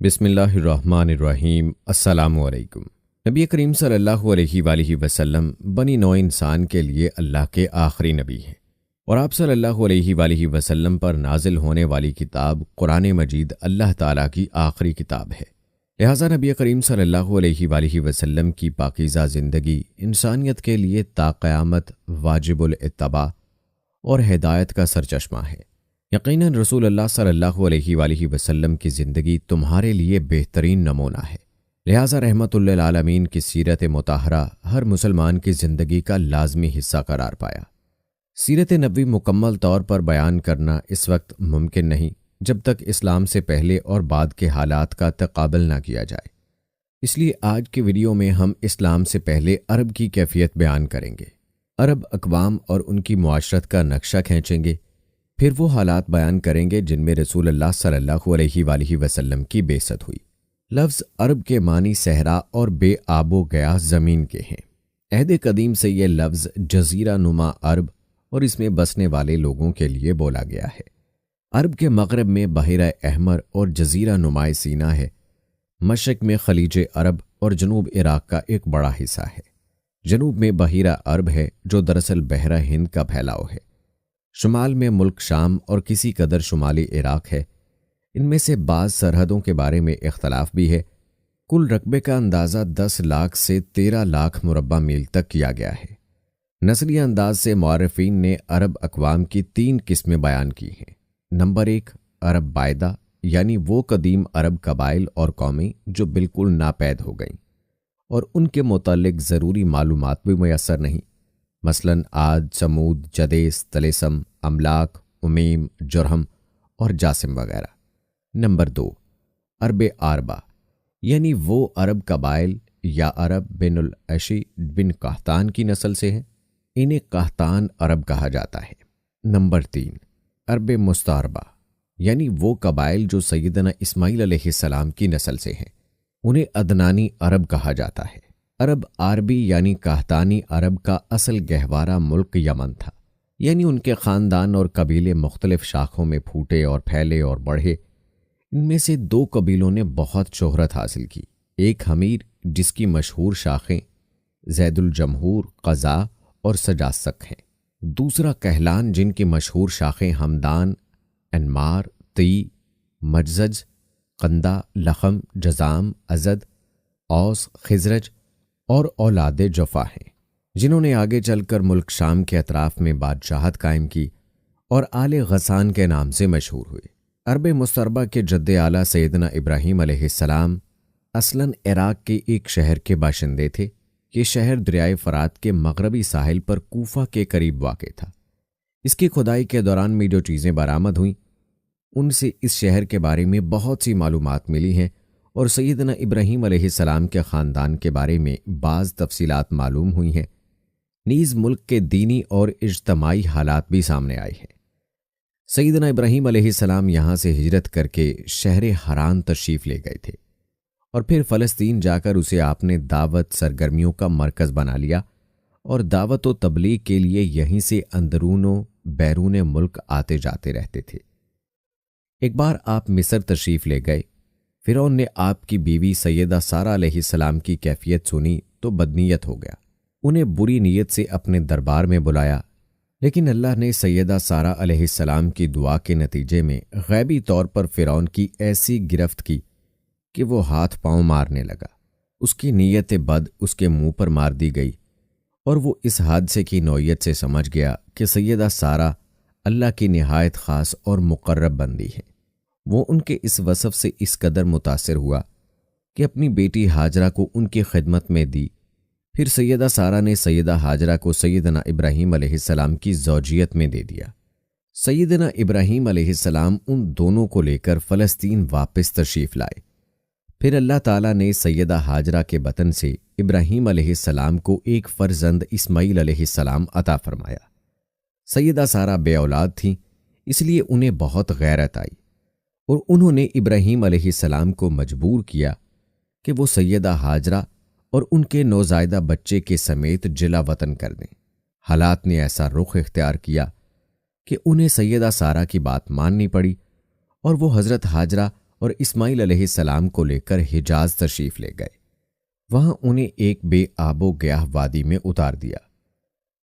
بسم اللہ الرحمن الرحیم۔ السلام علیکم۔ نبی کریم صلی اللہ علیہ وآلہ وسلم بنی نوع انسان کے لیے اللہ کے آخری نبی ہیں، اور آپ صلی اللہ علیہ وآلہ وسلم پر نازل ہونے والی کتاب قرآن مجید اللہ تعالیٰ کی آخری کتاب ہے۔ لہٰذا نبی کریم صلی اللہ علیہ وآلہ وسلم کی پاکیزہ زندگی انسانیت کے لیے تا قیامت واجب الاتباع اور ہدایت کا سرچشمہ ہے۔ یقیناً رسول اللہ صلی اللہ علیہ وآلہ وسلم کی زندگی تمہارے لیے بہترین نمونہ ہے، لہٰذا رحمت للعالمین کی سیرت مطہرہ ہر مسلمان کی زندگی کا لازمی حصہ قرار پایا۔ سیرت نبوی مکمل طور پر بیان کرنا اس وقت ممکن نہیں جب تک اسلام سے پہلے اور بعد کے حالات کا تقابل نہ کیا جائے، اس لیے آج کی ویڈیو میں ہم اسلام سے پہلے عرب کی کیفیت بیان کریں گے، عرب اقوام اور ان کی معاشرت کا نقشہ کھینچیں گے، پھر وہ حالات بیان کریں گے جن میں رسول اللہ صلی اللہ علیہ وآلہ وسلم کی بعثت ہوئی۔ لفظ عرب کے معنی صحرا اور بے آب و گیا زمین کے ہیں۔ عہد قدیم سے یہ لفظ جزیرہ نما عرب اور اس میں بسنے والے لوگوں کے لیے بولا گیا ہے۔ عرب کے مغرب میں بحیرہ احمر اور جزیرہ نما سینا ہے، مشرق میں خلیج عرب اور جنوب عراق کا ایک بڑا حصہ ہے۔ جنوب میں بحیرہ عرب ہے جو دراصل بحیرہ ہند کا پھیلاؤ ہے۔ شمال میں ملک شام اور کسی قدر شمالی عراق ہے۔ ان میں سے بعض سرحدوں کے بارے میں اختلاف بھی ہے۔ کل رقبے کا اندازہ 10 لاکھ سے 13 لاکھ مربع میل تک کیا گیا ہے۔ نسلی انداز سے مورخین نے عرب اقوام کی 3 قسمیں بیان کی ہیں۔ نمبر 1، عرب بائدہ، یعنی وہ قدیم عرب قبائل اور قومیں جو بالکل ناپید ہو گئیں اور ان کے متعلق ضروری معلومات بھی میسر نہیں، مثلاً عاد، سمود، جدیس، طلیسم، املاک، امیم، جرہم اور جاسم وغیرہ۔ نمبر 2، عرب عاربہ، یعنی وہ عرب قبائل یا عرب بن العشی بن قحطان کی نسل سے ہیں، انہیں قحطان عرب کہا جاتا ہے۔ نمبر 3، عرب مستعربہ، یعنی وہ قبائل جو سیدنا اسماعیل علیہ السلام کی نسل سے ہیں، انہیں عدنانی عرب کہا جاتا ہے۔ عرب عربی یعنی قحطانی عرب کا اصل گہوارہ ملک یمن تھا، یعنی ان کے خاندان اور قبیلے مختلف شاخوں میں پھوٹے اور پھیلے اور بڑھے۔ ان میں سے 2 قبیلوں نے بہت شہرت حاصل کی، ایک حمیر جس کی مشہور شاخیں زید الجمہور، قضاء اور سجاسک ہیں، دوسرا کہلان جن کی مشہور شاخیں ہمدان، انمار، تی، مجزج، قندہ، لخم، جزام، ازد، اوس، خزرج اور اولاد جفا ہیں، جنہوں نے آگے چل کر ملک شام کے اطراف میں بادشاہت قائم کی اور آل غسان کے نام سے مشہور ہوئے۔ عرب مستعربہ کے جد اعلیٰ سیدنا ابراہیم علیہ السلام اصلاً عراق کے ایک شہر کے باشندے تھے۔ یہ شہر دریائے فرات کے مغربی ساحل پر کوفہ کے قریب واقع تھا۔ اس کی کھدائی کے دوران میں جو چیزیں برآمد ہوئیں ان سے اس شہر کے بارے میں بہت سی معلومات ملی ہیں، اور سیدنا ابراہیم علیہ السلام کے خاندان کے بارے میں بعض تفصیلات معلوم ہوئی ہیں، نیز ملک کے دینی اور اجتماعی حالات بھی سامنے آئے ہیں۔ سیدنا ابراہیم علیہ السلام یہاں سے ہجرت کر کے شہر حران تشریف لے گئے تھے، اور پھر فلسطین جا کر اسے آپ نے دعوت سرگرمیوں کا مرکز بنا لیا، اور دعوت و تبلیغ کے لیے یہیں سے اندرون و بیرون ملک آتے جاتے رہتے تھے۔ ایک بار آپ مصر تشریف لے گئے۔ فرعون نے آپ کی بیوی سیدہ سارہ علیہ السلام کی کیفیت سنی تو بدنیت ہو گیا، انہیں بری نیت سے اپنے دربار میں بلایا، لیکن اللہ نے سیدہ سارہ علیہ السلام کی دعا کے نتیجے میں غیبی طور پر فرعون کی ایسی گرفت کی کہ وہ ہاتھ پاؤں مارنے لگا۔ اس کی نیت بد اس کے منہ پر مار دی گئی، اور وہ اس حادثے کی نوعیت سے سمجھ گیا کہ سیدہ سارہ اللہ کی نہایت خاص اور مقرب بندی ہے۔ وہ ان کے اس وصف سے اس قدر متاثر ہوا کہ اپنی بیٹی ہاجرہ کو ان کی خدمت میں دی۔ پھر سیدہ سارہ نے سیدہ ہاجرہ کو سیدنا ابراہیم علیہ السلام کی زوجیت میں دے دیا۔ سیدنا ابراہیم علیہ السلام ان دونوں کو لے کر فلسطین واپس تشریف لائے۔ پھر اللہ تعالیٰ نے سیدہ ہاجرہ کے بطن سے ابراہیم علیہ السلام کو ایک فرزند اسماعیل علیہ السلام عطا فرمایا۔ سیدہ سارہ بے اولاد تھیں، اس لیے انہیں بہت غیرت آئی، اور انہوں نے ابراہیم علیہ السلام کو مجبور کیا کہ وہ سیدہ ہاجرہ اور ان کے نوزائیدہ بچے کے سمیت جلا وطن کر دیں۔ حالات نے ایسا رخ اختیار کیا کہ انہیں سیدہ سارہ کی بات ماننی پڑی، اور وہ حضرت ہاجرہ اور اسماعیل علیہ السلام کو لے کر حجاز تشریف لے گئے۔ وہاں انہیں ایک بے آب و گیاہ وادی میں اتار دیا۔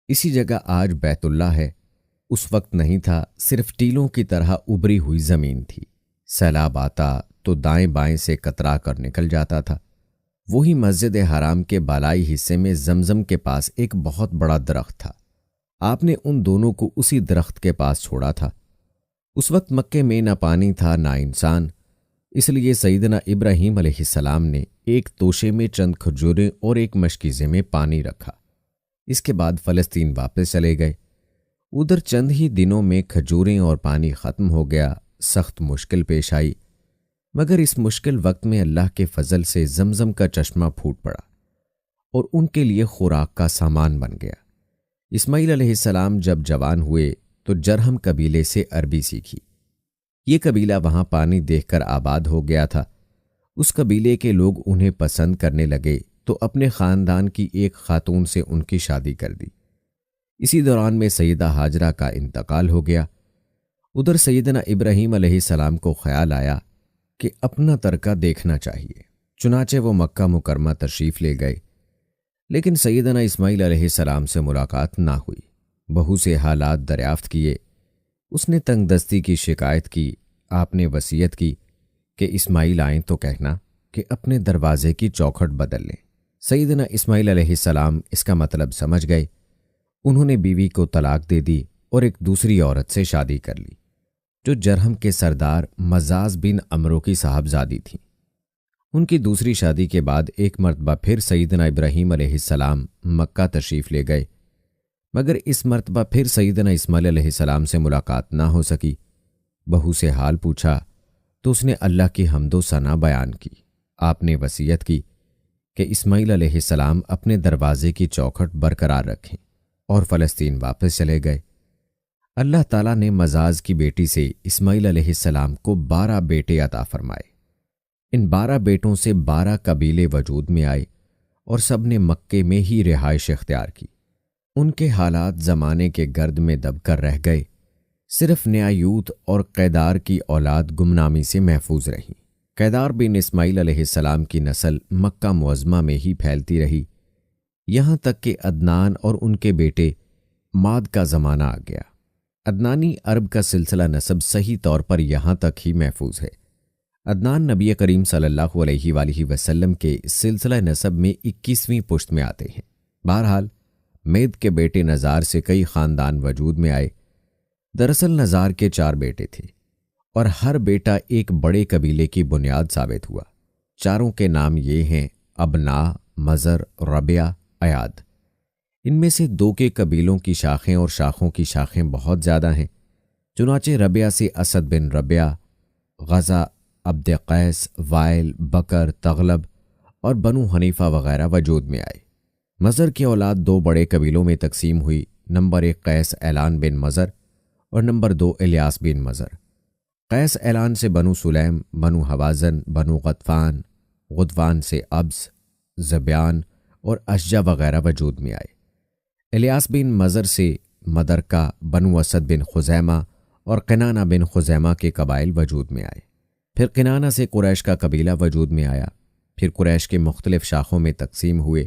اسی جگہ آج بیت اللہ ہے، اس وقت نہیں تھا، صرف ٹیلوں کی طرح ابری ہوئی زمین تھی۔ سیلاب آتا تو دائیں بائیں سے کترا کر نکل جاتا تھا۔ وہی مسجد حرام کے بالائی حصے میں زمزم کے پاس ایک بہت بڑا درخت تھا۔ آپ نے ان دونوں کو اسی درخت کے پاس چھوڑا تھا۔ اس وقت مکے میں نہ پانی تھا نہ انسان، اس لیے سیدنا ابراہیم علیہ السلام نے ایک توشے میں چند کھجوریں اور ایک مشکیزے میں پانی رکھا۔ اس کے بعد فلسطین واپس چلے گئے۔ ادھر چند ہی دنوں میں کھجوریں اور پانی ختم ہو گیا۔ سخت مشکل پیش آئی، مگر اس مشکل وقت میں اللہ کے فضل سے زمزم کا چشمہ پھوٹ پڑا اور ان کے لیے خوراک کا سامان بن گیا۔ اسماعیل علیہ السلام جب جوان ہوئے تو جرہم قبیلے سے عربی سیکھی۔ یہ قبیلہ وہاں پانی دیکھ کر آباد ہو گیا تھا۔ اس قبیلے کے لوگ انہیں پسند کرنے لگے تو اپنے خاندان کی ایک خاتون سے ان کی شادی کر دی۔ اسی دوران میں سیدہ ہاجرہ کا انتقال ہو گیا۔ ادھر سیدنا ابراہیم علیہ السلام کو خیال آیا کہ اپنا ترکہ دیکھنا چاہیے، چنانچہ وہ مکہ مکرمہ تشریف لے گئے۔ لیکن سیدنا اسماعیل علیہ السلام سے ملاقات نہ ہوئی۔ بہو سے حالات دریافت کیے، اس نے تنگ دستی کی شکایت کی۔ آپ نے وصیت کی کہ اسماعیل آئیں تو کہنا کہ اپنے دروازے کی چوکھٹ بدل لیں۔ سیدنا اسماعیل علیہ السلام اس کا مطلب سمجھ گئے۔ انہوں نے بیوی کو طلاق دے دی اور ایک دوسری عورت سے شادی کر لی، جو جرہم کے سردار مزاز بن عمرو کی صاحبزادی تھیں۔ ان کی دوسری شادی کے بعد ایک مرتبہ پھر سیدنا ابراہیم علیہ السلام مکہ تشریف لے گئے، مگر اس مرتبہ پھر سیدنا اسماعیل علیہ السلام سے ملاقات نہ ہو سکی۔ بہو سے حال پوچھا تو اس نے اللہ کی حمد و ثنا بیان کی۔ آپ نے وصیت کی کہ اسماعیل علیہ السلام اپنے دروازے کی چوکھٹ برقرار رکھیں اور فلسطین واپس چلے گئے۔ اللہ تعالیٰ نے مزاز کی بیٹی سے اسماعیل علیہ السلام کو 12 بیٹے عطا فرمائے۔ ان 12 بیٹوں سے 12 قبیلے وجود میں آئے اور سب نے مکے میں ہی رہائش اختیار کی۔ ان کے حالات زمانے کے گرد میں دب کر رہ گئے۔ صرف نیایوت اور قیدار کی اولاد گمنامی سے محفوظ رہیں۔ قیدار بن اسماعیل علیہ السلام کی نسل مکہ معظمہ میں ہی پھیلتی رہی، یہاں تک کہ عدنان اور ان کے بیٹے ماد کا زمانہ آ گیا۔ عدنانی عرب کا سلسلہ نسب صحیح طور پر یہاں تک ہی محفوظ ہے۔ عدنان نبی کریم صلی اللہ علیہ وآلہ وسلم کے سلسلہ نسب میں 21ویں پشت میں آتے ہیں۔ بہرحال مید کے بیٹے نزار سے کئی خاندان وجود میں آئے۔ دراصل نزار کے 4 بیٹے تھے اور ہر بیٹا ایک بڑے قبیلے کی بنیاد ثابت ہوا۔ چاروں کے نام یہ ہیں: ابنا، مزر، ربیہ، ایاد۔ ان میں سے 2 کے قبیلوں کی شاخیں اور شاخوں کی شاخیں بہت زیادہ ہیں۔ چنانچہ ربیہ سے اسد بن ربیہ، غزہ، عبد قیس، وائل، بکر، تغلب اور بنو حنیفہ وغیرہ وجود میں آئے۔ مزر کی اولاد 2 بڑے قبیلوں میں تقسیم ہوئی۔ نمبر 1 قیس اعلان بن مزر اور نمبر 2 الیاس بن مزر۔ قیس اعلان سے بنو سلیم، بنو حوازن، بنو غطفان، غطفان سے ابس، زبیان اور اشجع وغیرہ وجود میں آئے۔ الیاس بن مزر سے مدرکہ، بنو اسد بن خزیمہ اور کنانہ بن خزیمہ کے قبائل وجود میں آئے۔ پھر کنانہ سے قریش کا قبیلہ وجود میں آیا۔ پھر قریش کے مختلف شاخوں میں تقسیم ہوئے۔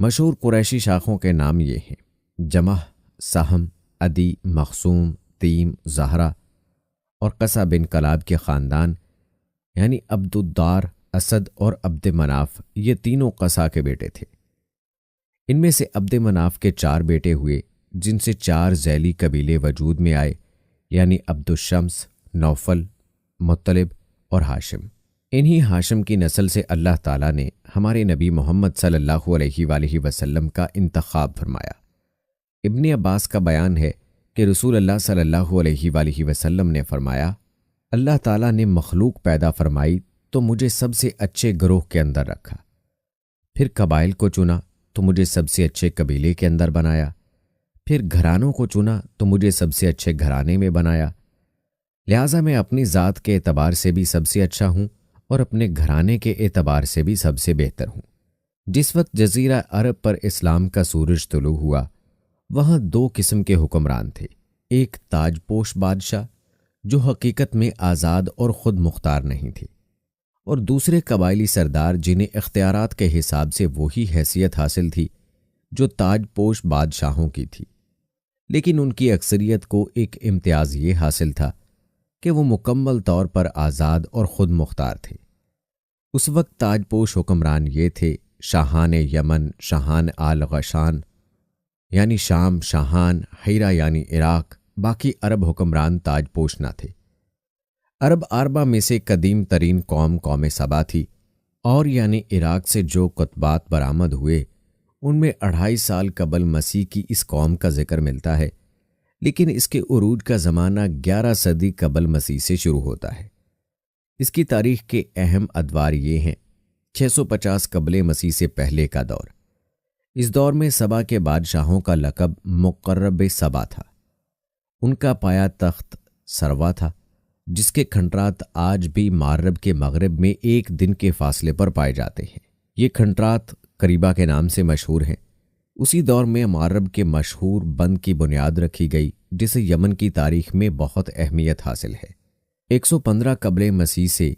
مشہور قریشی شاخوں کے نام یہ ہیں: جمح، سہم، عدی، مخصوم، تیم، زہرہ اور قصہ بن کلاب کے خاندان، یعنی عبد الدار، اسد اور عبد مناف، یہ تینوں قصہ کے بیٹے تھے۔ ان میں سے عبد مناف کے 4 بیٹے ہوئے، جن سے 4 ذیلی قبیلے وجود میں آئے، یعنی عبد الشمس، نوفل، مطلب اور ہاشم۔ انہی ہاشم کی نسل سے اللہ تعالیٰ نے ہمارے نبی محمد صلی اللہ علیہ وآلہ وسلم کا انتخاب فرمایا۔ ابن عباس کا بیان ہے کہ رسول اللہ صلی اللہ علیہ وآلہ وسلم نے فرمایا، اللہ تعالیٰ نے مخلوق پیدا فرمائی تو مجھے سب سے اچھے گروہ کے اندر رکھا، پھر قبائل کو چنا تو مجھے سب سے اچھے قبیلے کے اندر بنایا، پھر گھرانوں کو چنا تو مجھے سب سے اچھے گھرانے میں بنایا، لہٰذا میں اپنی ذات کے اعتبار سے بھی سب سے اچھا ہوں اور اپنے گھرانے کے اعتبار سے بھی سب سے بہتر ہوں۔ جس وقت جزیرہ عرب پر اسلام کا سورج طلوع ہوا، وہاں 2 قسم کے حکمران تھے، ایک تاج پوش بادشاہ جو حقیقت میں آزاد اور خود مختار نہیں تھے، اور دوسرے قبائلی سردار جنہیں اختیارات کے حساب سے وہی حیثیت حاصل تھی جو تاج پوش بادشاہوں کی تھی، لیکن ان کی اکثریت کو ایک امتیاز یہ حاصل تھا کہ وہ مکمل طور پر آزاد اور خود مختار تھے۔ اس وقت تاج پوش حکمران یہ تھے: شاہان یمن، شاہان آل غشان یعنی شام، شاہان حیرہ یعنی عراق۔ باقی عرب حکمران تاج پوش نہ تھے۔ عرب آربہ میں سے قدیم ترین قوم سبا تھی، اور یعنی عراق سے جو کتبات برآمد ہوئے ان میں 2.5 سال قبل مسیح کی اس قوم کا ذکر ملتا ہے، لیکن اس کے عروج کا زمانہ 11 صدی قبل مسیح سے شروع ہوتا ہے۔ اس کی تاریخ کے اہم ادوار یہ ہیں: 650 قبل مسیح سے پہلے کا دور۔ اس دور میں سبا کے بادشاہوں کا لقب مقرب سبا تھا۔ ان کا پایا تخت سروا تھا، جس کے کھنڈرات آج بھی مغرب کے مغرب میں 1 دن کے فاصلے پر پائے جاتے ہیں۔ یہ کھنڈرات قریبہ کے نام سے مشہور ہیں۔ اسی دور میں مغرب کے مشہور بند کی بنیاد رکھی گئی، جسے یمن کی تاریخ میں بہت اہمیت حاصل ہے۔ 115 قبل مسیح سے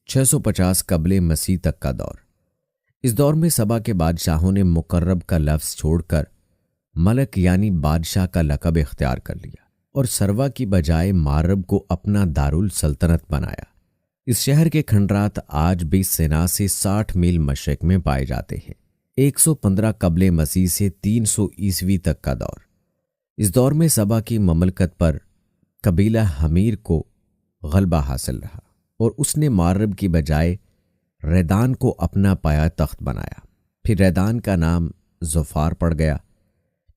650 قبل مسیح تک کا دور۔ اس دور میں سبا کے بادشاہوں نے مقرب کا لفظ چھوڑ کر ملک یعنی بادشاہ کا لقب اختیار کر لیا، اور سروا کی بجائے مغرب کو اپنا دارالسلطنت بنایا۔ اس شہر کے کھنڈرات آج بھی سنا سے 60 میل مشرق میں پائے جاتے ہیں۔ 115 قبل مسیح سے 300 عیسوی تک کا دور۔ اس دور میں سبا کی مملکت پر قبیلہ حمیر کو غلبہ حاصل رہا، اور اس نے مغرب کی بجائے ریدان کو اپنا پایا تخت بنایا۔ پھر ریدان کا نام ظفار پڑ گیا،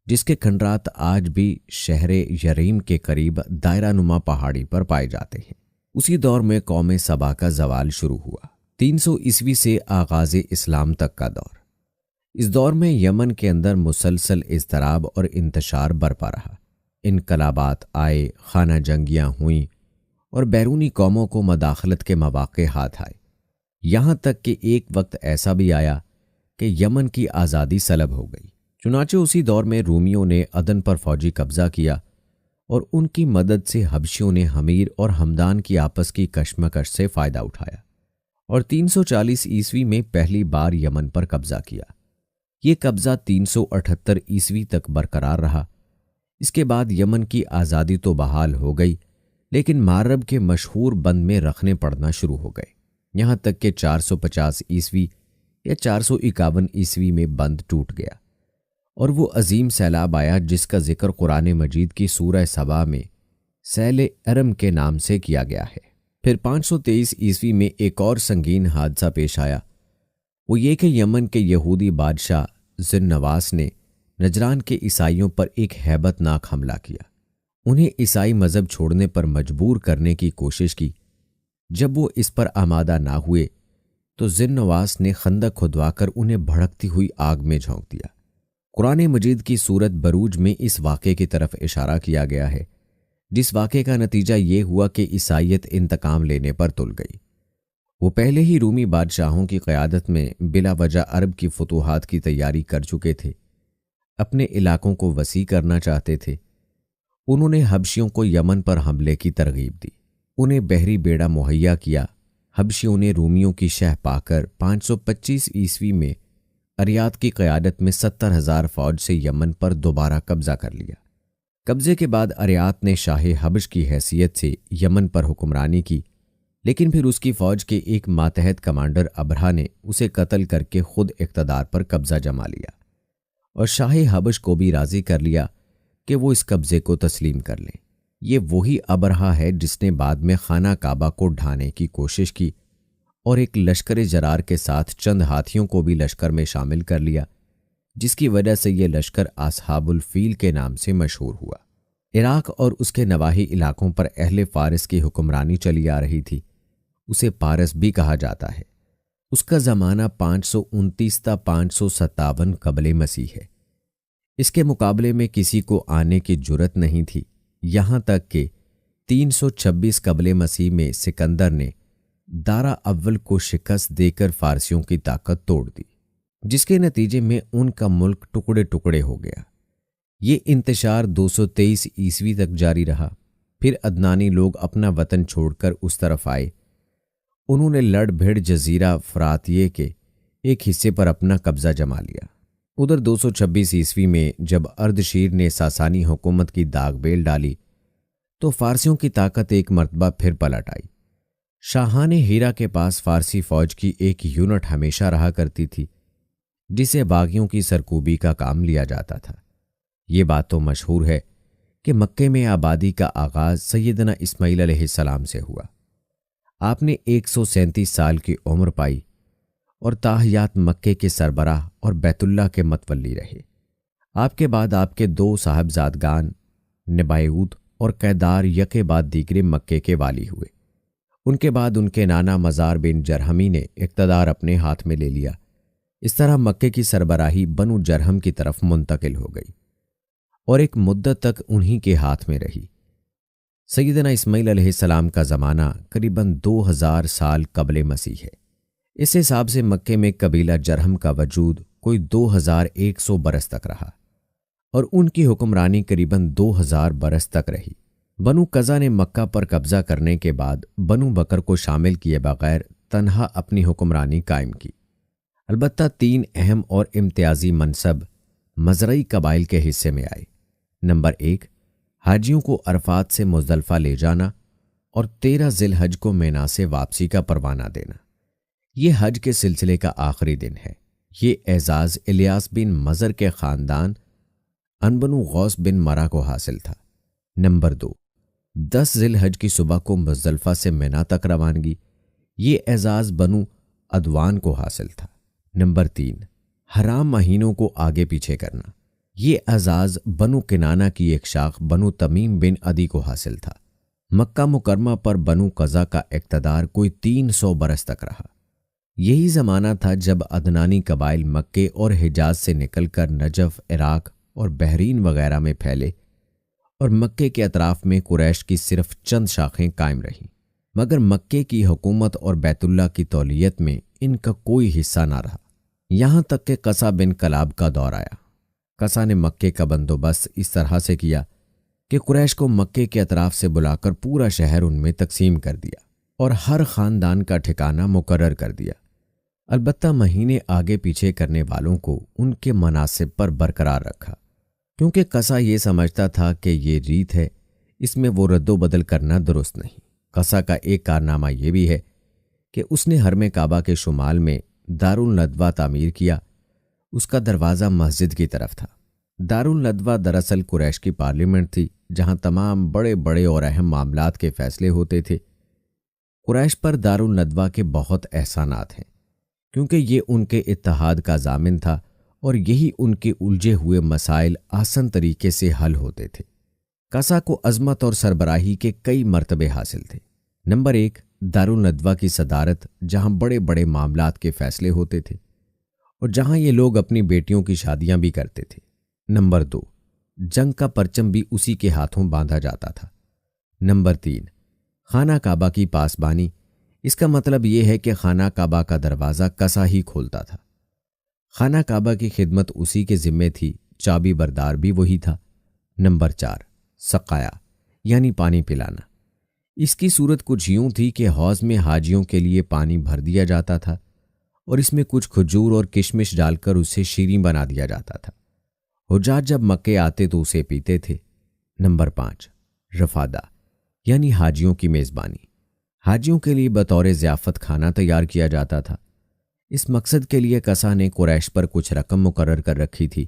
جس کے کھنڈرات آج بھی شہر یریم کے قریب دائرہ نما پہاڑی پر پائے جاتے ہیں۔ اسی دور میں قوم سبا کا زوال شروع ہوا۔ 300 عیسوی سے آغاز اسلام تک کا دور۔ اس دور میں یمن کے اندر مسلسل اضطراب اور انتشار برپا رہا۔ انقلابات آئے، خانہ جنگیاں ہوئیں، اور بیرونی قوموں کو مداخلت کے مواقع ہاتھ آئے، یہاں تک کہ ایک وقت ایسا بھی آیا کہ یمن کی آزادی سلب ہو گئی۔ چنانچہ اسی دور میں رومیوں نے عدن پر فوجی قبضہ کیا، اور ان کی مدد سے حبشیوں نے حمیر اور ہمدان کی آپس کی کشمکش سے فائدہ اٹھایا، اور 340 عیسوی میں پہلی بار یمن پر قبضہ کیا۔ یہ قبضہ 378 عیسوی تک برقرار رہا۔ اس کے بعد یمن کی آزادی تو بحال ہو گئی، لیکن مغرب کے مشہور بند میں رکھنے پڑنا شروع ہو گئے، یہاں تک کہ 450 عیسوی یا 451 عیسوی میں بند ٹوٹ گیا، اور وہ عظیم سیلاب آیا جس کا ذکر قرآن مجید کی سورہ سبا میں سیل ارم کے نام سے کیا گیا ہے۔ پھر 523 عیسوی میں ایک اور سنگین حادثہ پیش آیا، وہ یہ کہ یمن کے یہودی بادشاہ ذی نواس نے نجران کے عیسائیوں پر ایک ہیبت ناک حملہ کیا۔ انہیں عیسائی مذہب چھوڑنے پر مجبور کرنے کی کوشش کی۔ جب وہ اس پر آمادہ نہ ہوئے تو ذی نواس نے خندق کھدوا کر انہیں بھڑکتی ہوئی آگ میں جھونک دیا۔ قرآن مجید کی سورت بروج میں اس واقعے کی طرف اشارہ کیا گیا ہے، جس واقعے کا نتیجہ یہ ہوا کہ عیسائیت انتقام لینے پر تل گئی۔ وہ پہلے ہی رومی بادشاہوں کی قیادت میں بلا وجہ عرب کی فتوحات کی تیاری کر چکے تھے، اپنے علاقوں کو وسیع کرنا چاہتے تھے۔ انہوں نے حبشیوں کو یمن پر حملے کی ترغیب دی، انہیں بحری بیڑا مہیا کیا۔ حبشیوں نے رومیوں کی شہ پا کر 525 عیسوی میں اریات کی قیادت میں 70,000 فوج سے یمن پر دوبارہ قبضہ کر لیا۔ قبضے کے بعد اریات نے شاہ حبش کی حیثیت سے یمن پر حکمرانی کی، لیکن پھر اس کی فوج کے ایک ماتحت کمانڈر ابرہا نے اسے قتل کر کے خود اقتدار پر قبضہ جما لیا، اور شاہ حبش کو بھی راضی کر لیا کہ وہ اس قبضے کو تسلیم کر لیں۔ یہ وہی ابرہا ہے جس نے بعد میں خانہ کعبہ کو ڈھانے کی کوشش کی، اور ایک لشکر جرار کے ساتھ چند ہاتھیوں کو بھی لشکر میں شامل کر لیا، جس کی وجہ سے یہ لشکر اصحاب الفیل کے نام سے مشہور ہوا۔ عراق اور اس کے نواحی علاقوں پر اہل فارس کی حکمرانی چلی آ رہی تھی، اسے پارس بھی کہا جاتا ہے۔ اس کا زمانہ 529 تا 557 قبل مسیح ہے۔ اس کے مقابلے میں کسی کو آنے کی جرت نہیں تھی، یہاں تک کہ 326 قبل مسیح میں سکندر نے دارا اول کو شکست دے کر فارسیوں کی طاقت توڑ دی، جس کے نتیجے میں ان کا ملک ٹکڑے ٹکڑے ہو گیا۔ یہ انتشار 223 عیسوی تک جاری رہا۔ پھر عدنانی لوگ اپنا وطن چھوڑ کر اس طرف آئے۔ انہوں نے لڑ بھیڑ جزیرہ فراتیہ کے ایک حصے پر اپنا قبضہ جما لیا۔ ادھر 226 عیسوی میں جب اردشیر نے ساسانی حکومت کی داغ بیل ڈالی تو فارسیوں کی طاقت ایک مرتبہ پھر پلٹ آئی۔ شاہان ہیرا کے پاس فارسی فوج کی ایک یونٹ ہمیشہ رہا کرتی تھی جسے باغیوں کی سرکوبی کا کام لیا جاتا تھا۔ یہ بات تو مشہور ہے کہ مکے میں آبادی کا آغاز سیدنا اسماعیل علیہ السلام سے ہوا۔ آپ نے 137 سال کی عمر پائی اور تاحیات مکے کے سربراہ اور بیت اللہ کے متولی رہے۔ آپ کے بعد آپ کے 2 صاحبزادگان نبایوت اور قیدار یکے بعد دیگرے مکے کے والی ہوئے۔ ان کے بعد ان کے نانا مزار بن جرہمی نے اقتدار اپنے ہاتھ میں لے لیا۔ اس طرح مکے کی سربراہی بنو جرہم کی طرف منتقل ہو گئی اور ایک مدت تک انہی کے ہاتھ میں رہی۔ سیدنا اسماعیل علیہ السلام کا زمانہ قریباً 2000 سال قبل مسیح ہے۔ اس حساب سے مکے میں قبیلہ جرہم کا وجود کوئی 2100 برس تک رہا اور ان کی حکمرانی قریباً 2000 برس تک رہی۔ بنو قزا نے مکہ پر قبضہ کرنے کے بعد بنو بکر کو شامل کیے بغیر تنہا اپنی حکمرانی قائم کی۔ البتہ 3 اہم اور امتیازی منصب مزرعی قبائل کے حصے میں آئے۔ نمبر 1، حاجیوں کو عرفات سے مزدلفہ لے جانا اور 13 ذی الحج کو مینا سے واپسی کا پروانہ دینا۔ یہ حج کے سلسلے کا آخری دن ہے۔ یہ اعزاز الیاس بن مزر کے خاندان انبنو غوث بن مرہ کو حاصل تھا۔ نمبر 2، 10 ذی الحج کی صبح کو مزدلفہ سے مینا تک روانگی۔ یہ اعزاز بنو عدوان کو حاصل تھا۔ نمبر 3، حرام مہینوں کو آگے پیچھے کرنا۔ یہ اعزاز بنو کنانہ کی ایک شاخ بنو تمیم بن عدی کو حاصل تھا۔ مکہ مکرمہ پر بنو قزا کا اقتدار کوئی 300 برس تک رہا۔ یہی زمانہ تھا جب عدنانی قبائل مکے اور حجاز سے نکل کر نجف، عراق اور بحرین وغیرہ میں پھیلے اور مکے کے اطراف میں قریش کی صرف چند شاخیں قائم رہیں، مگر مکے کی حکومت اور بیت اللہ کی تولیت میں ان کا کوئی حصہ نہ رہا، یہاں تک کہ قصہ بن کلاب کا دور آیا۔ قصہ نے مکے کا بندوبست اس طرح سے کیا کہ قریش کو مکے کے اطراف سے بلا کر پورا شہر ان میں تقسیم کر دیا اور ہر خاندان کا ٹھکانہ مقرر کر دیا۔ البتہ مہینے آگے پیچھے کرنے والوں کو ان کے مناصب پر برقرار رکھا، کیونکہ قصہ یہ سمجھتا تھا کہ یہ ریت ہے، اس میں وہ رد و بدل کرنا درست نہیں۔ قصہ کا ایک کارنامہ یہ بھی ہے کہ اس نے حرم کعبہ کے شمال میں دارالندوہ تعمیر کیا۔ اس کا دروازہ مسجد کی طرف تھا۔ دارالندوہ دراصل قریش کی پارلیمنٹ تھی، جہاں تمام بڑے بڑے اور اہم معاملات کے فیصلے ہوتے تھے۔ قریش پر دارالندوہ کے بہت احسانات ہیں، کیونکہ یہ ان کے اتحاد کا ضامن تھا اور یہی ان کے الجھے ہوئے مسائل آسان طریقے سے حل ہوتے تھے۔ قصہ کو عظمت اور سربراہی کے کئی مرتبے حاصل تھے۔ نمبر 1، دارالندوہ کی صدارت، جہاں بڑے بڑے معاملات کے فیصلے ہوتے تھے اور جہاں یہ لوگ اپنی بیٹیوں کی شادیاں بھی کرتے تھے۔ نمبر 2، جنگ کا پرچم بھی اسی کے ہاتھوں باندھا جاتا تھا۔ نمبر 3، خانہ کعبہ کی پاسبانی۔ اس کا مطلب یہ ہے کہ خانہ کعبہ کا دروازہ قصہ ہی کھولتا تھا۔ خانہ کعبہ کی خدمت اسی کے ذمے تھی، چابی بردار بھی وہی تھا۔ نمبر 4، سقایا یعنی پانی پلانا۔ اس کی صورت کچھ یوں تھی کہ حوض میں حاجیوں کے لیے پانی بھر دیا جاتا تھا اور اس میں کچھ کھجور اور کشمش ڈال کر اسے شیریں بنا دیا جاتا تھا۔ حجاج جب مکے آتے تو اسے پیتے تھے۔ نمبر 5، رفادہ یعنی حاجیوں کی میزبانی۔ حاجیوں کے لیے بطور ضیافت کھانا تیار کیا جاتا تھا۔ اس مقصد کے لیے قصہ نے قریش پر کچھ رقم مقرر کر رکھی تھی۔